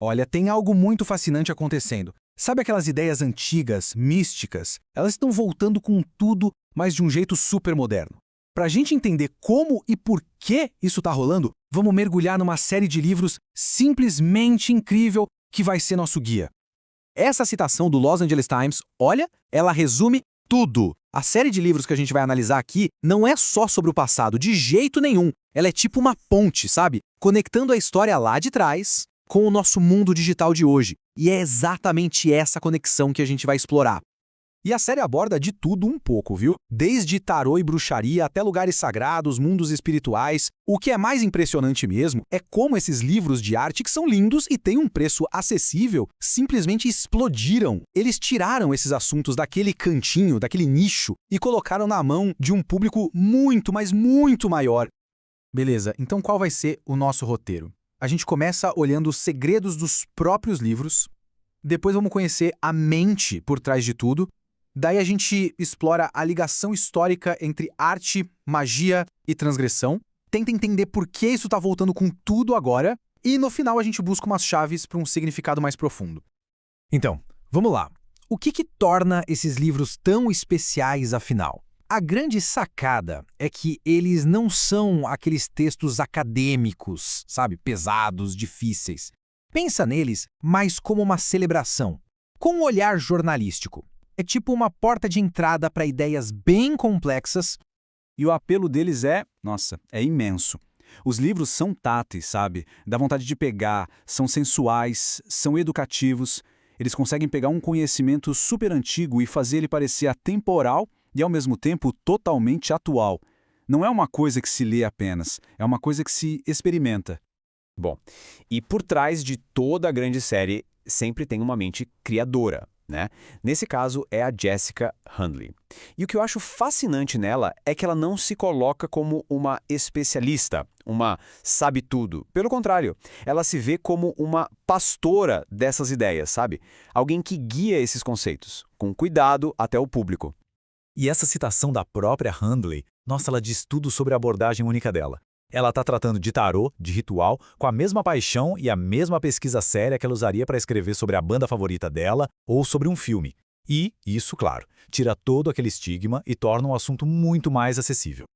Olha, tem algo muito fascinante acontecendo. Sabe aquelas ideias antigas, místicas? Elas estão voltando com tudo, mas de um jeito super moderno. Para a gente entender como e por que isso está rolando, vamos mergulhar numa série de livros simplesmente incrível que vai ser nosso guia. Essa citação do Los Angeles Times, olha, ela resume tudo. A série de livros que a gente vai analisar aqui não é só sobre o passado, de jeito nenhum. Ela é tipo uma ponte, sabe? Conectando a história lá de trás com o nosso mundo digital de hoje. E é exatamente essa conexão que a gente vai explorar. E a série aborda de tudo um pouco, viu? Desde tarô e bruxaria até lugares sagrados, mundos espirituais. O que é mais impressionante mesmo é como esses livros de arte, que são lindos e têm um preço acessível, simplesmente explodiram. Eles tiraram esses assuntos daquele cantinho, daquele nicho, e colocaram na mão de um público muito, mas muito maior. Beleza, então qual vai ser o nosso roteiro? A gente começa olhando os segredos dos próprios livros, depois vamos conhecer a mente por trás de tudo, daí a gente explora a ligação histórica entre arte, magia e transgressão, tenta entender por que isso está voltando com tudo agora, e no final a gente busca umas chaves para um significado mais profundo. Então, vamos lá. O que torna esses livros tão especiais afinal? A grande sacada é que eles não são aqueles textos acadêmicos, sabe, pesados, difíceis. Pensa neles mais como uma celebração, com um olhar jornalístico. É tipo uma porta de entrada para ideias bem complexas. E o apelo deles é imenso. Os livros são táteis, sabe? Dá vontade de pegar, são sensuais, são educativos. Eles conseguem pegar um conhecimento super antigo e fazer ele parecer atemporal e, ao mesmo tempo, totalmente atual. Não é uma coisa que se lê apenas, é uma coisa que se experimenta. Bom, e por trás de toda a grande série sempre tem uma mente criadora, né? Nesse caso é a Jessica Handley. E o que eu acho fascinante nela é que ela não se coloca como uma especialista, uma sabe-tudo. Pelo contrário, ela se vê como uma pastora dessas ideias, sabe? Alguém que guia esses conceitos, com cuidado até o público. E essa citação da própria Handley, nossa, ela diz tudo sobre a abordagem única dela. Ela está tratando de tarô, de ritual, com a mesma paixão e a mesma pesquisa séria que ela usaria para escrever sobre a banda favorita dela ou sobre um filme. E, isso, claro, tira todo aquele estigma e torna o assunto muito mais acessível.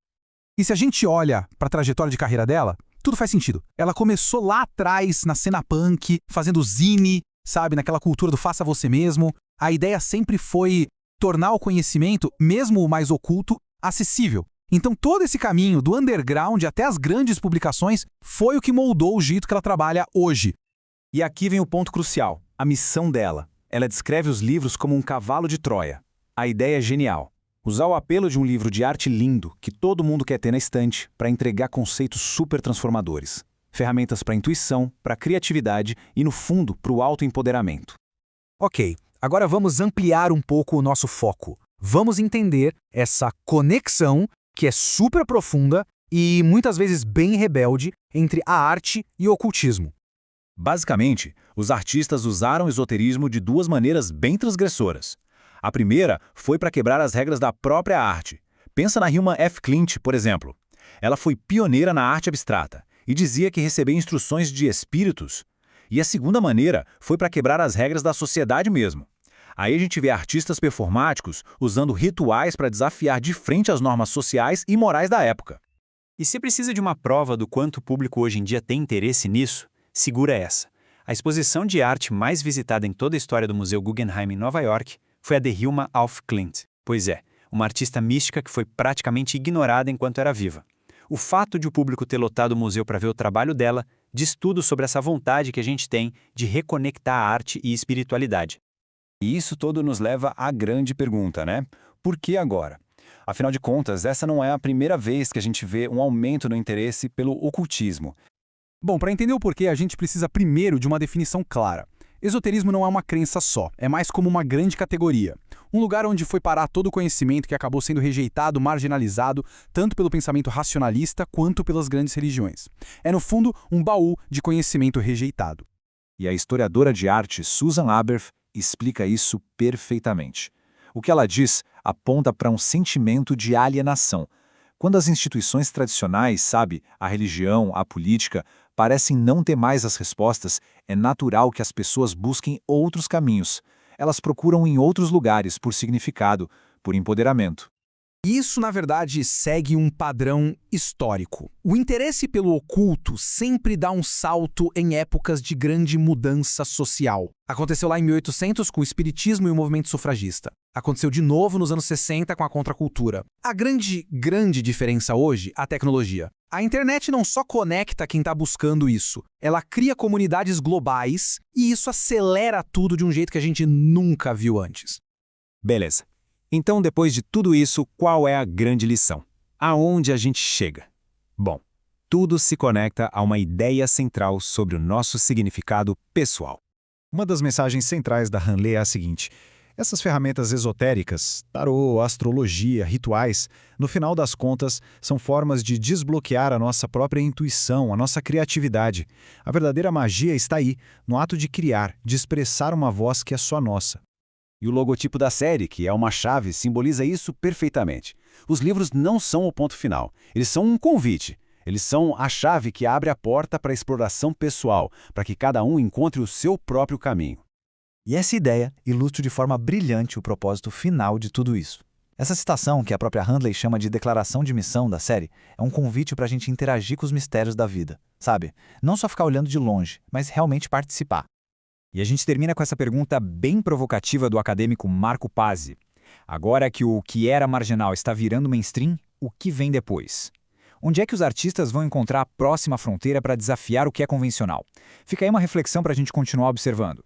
E se a gente olha para a trajetória de carreira dela, tudo faz sentido. Ela começou lá atrás, na cena punk, fazendo zine, sabe, naquela cultura do faça você mesmo. A ideia sempre foi tornar o conhecimento, mesmo o mais oculto, acessível. Então todo esse caminho, do underground até as grandes publicações, foi o que moldou o jeito que ela trabalha hoje. E aqui vem o ponto crucial, a missão dela. Ela descreve os livros como um cavalo de Troia. A ideia é genial. Usar o apelo de um livro de arte lindo, que todo mundo quer ter na estante, para entregar conceitos super transformadores. Ferramentas para intuição, para criatividade e, no fundo, para o autoempoderamento. Ok, agora vamos ampliar um pouco o nosso foco. Vamos entender essa conexão que é super profunda e muitas vezes bem rebelde entre a arte e o ocultismo. Basicamente, os artistas usaram o esoterismo de duas maneiras bem transgressoras. A primeira foi para quebrar as regras da própria arte. Pensa na Hilma F. Klint, por exemplo. Ela foi pioneira na arte abstrata e dizia que recebia instruções de espíritos. E a segunda maneira foi para quebrar as regras da sociedade mesmo. Aí a gente vê artistas performáticos usando rituais para desafiar de frente as normas sociais e morais da época. E se precisa de uma prova do quanto o público hoje em dia tem interesse nisso, segura essa. A exposição de arte mais visitada em toda a história do Museu Guggenheim em Nova York foi a de Hilma af Klint. Pois é, uma artista mística que foi praticamente ignorada enquanto era viva. O fato de o público ter lotado o museu para ver o trabalho dela diz tudo sobre essa vontade que a gente tem de reconectar a arte e espiritualidade. E isso todo nos leva à grande pergunta, né? Por que agora? Afinal de contas, essa não é a primeira vez que a gente vê um aumento no interesse pelo ocultismo. Bom, para entender o porquê, a gente precisa primeiro de uma definição clara. Esoterismo não é uma crença só, é mais como uma grande categoria. Um lugar onde foi parar todo o conhecimento que acabou sendo rejeitado, marginalizado, tanto pelo pensamento racionalista quanto pelas grandes religiões. É, no fundo, um baú de conhecimento rejeitado. E a historiadora de arte Susan Aberth explica isso perfeitamente. O que ela diz aponta para um sentimento de alienação. Quando as instituições tradicionais, sabe, a religião, a política, parecem não ter mais as respostas, é natural que as pessoas busquem outros caminhos. Elas procuram em outros lugares por significado, por empoderamento. Isso, na verdade, segue um padrão histórico. O interesse pelo oculto sempre dá um salto em épocas de grande mudança social. Aconteceu lá em 1800 com o espiritismo e o movimento sufragista. Aconteceu de novo nos anos 60 com a contracultura. A grande diferença hoje, a tecnologia. A internet não só conecta quem está buscando isso, ela cria comunidades globais e isso acelera tudo de um jeito que a gente nunca viu antes. Beleza. Então, depois de tudo isso, qual é a grande lição? Aonde a gente chega? Bom, tudo se conecta a uma ideia central sobre o nosso significado pessoal. Uma das mensagens centrais da Hanley é a seguinte: essas ferramentas esotéricas, tarô, astrologia, rituais, no final das contas, são formas de desbloquear a nossa própria intuição, a nossa criatividade. A verdadeira magia está aí, no ato de criar, de expressar uma voz que é só nossa. E o logotipo da série, que é uma chave, simboliza isso perfeitamente. Os livros não são o ponto final, eles são um convite. Eles são a chave que abre a porta para a exploração pessoal, para que cada um encontre o seu próprio caminho. E essa ideia ilustra de forma brilhante o propósito final de tudo isso. Essa citação, que a própria Handley chama de declaração de missão da série, é um convite para a gente interagir com os mistérios da vida, sabe? Não só ficar olhando de longe, mas realmente participar. E a gente termina com essa pergunta bem provocativa do acadêmico Marco Pazzi. Agora que o que era marginal está virando mainstream, o que vem depois? Onde é que os artistas vão encontrar a próxima fronteira para desafiar o que é convencional? Fica aí uma reflexão para a gente continuar observando.